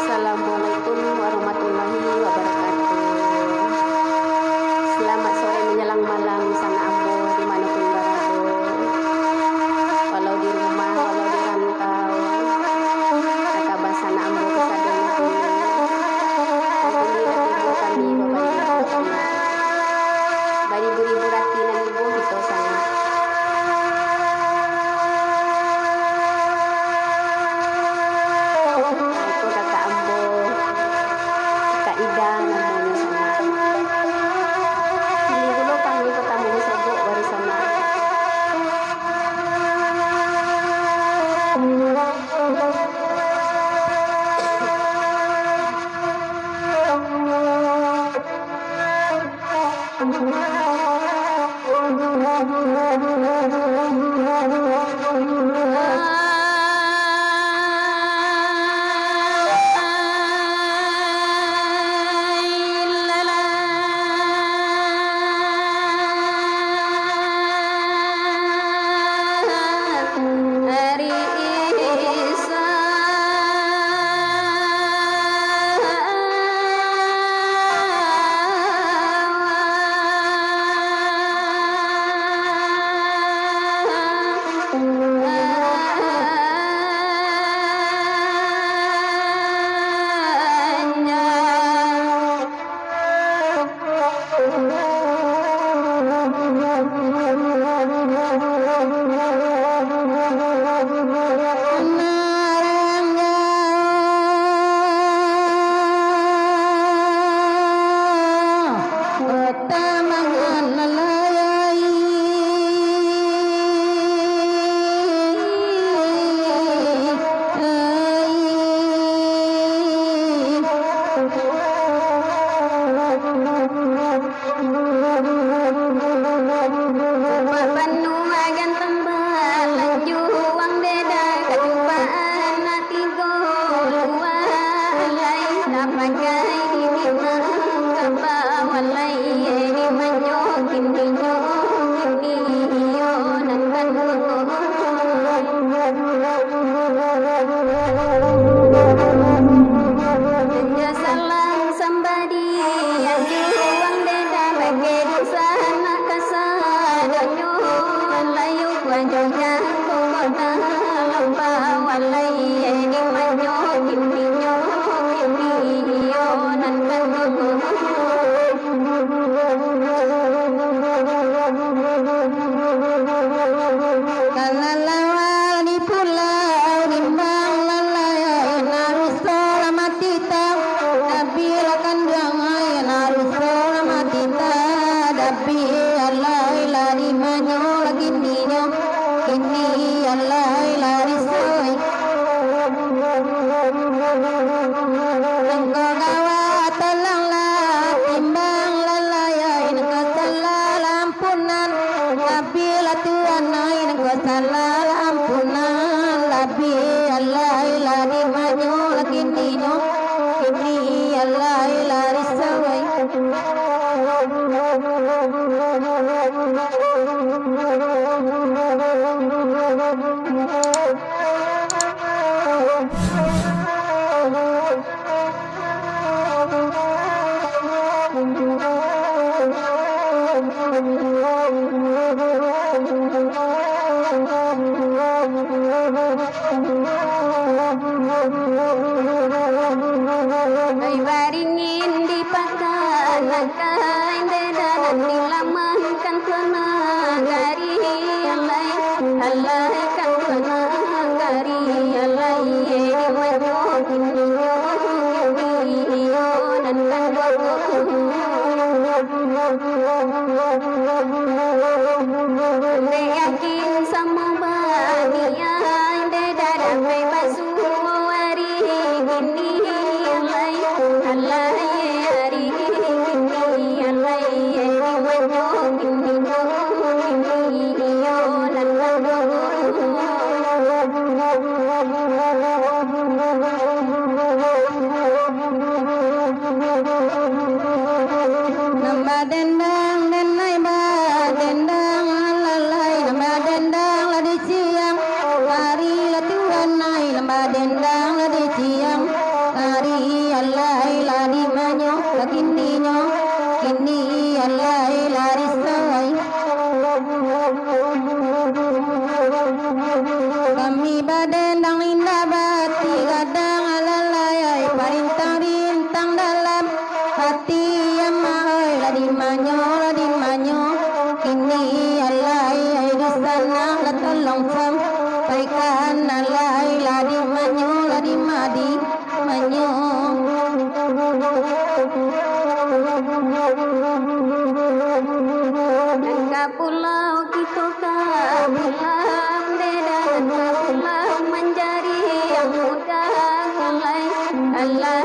Assalamualaikum warahmatullahi wabarakatuh. Selamat sore menjelang malam sana ambo dimanapun berada. Walau di rumah, walau di rantau, kakak sana ambo kesadana kami. Ibu kami bapak ibu sana. Bari beribu rati nan ibu kita sana. Ida namanya sana. Pilih dulu kami pertama disogok baru sana. badan dang indah bati kadang alalai parintang rintang dalam hati amai ladi manyo kini alai ai di sana la tolong sampaikan alai ladi madi manyo ke pulau kita ke pulau beda ke pulau menjadi yang muda mulai Allah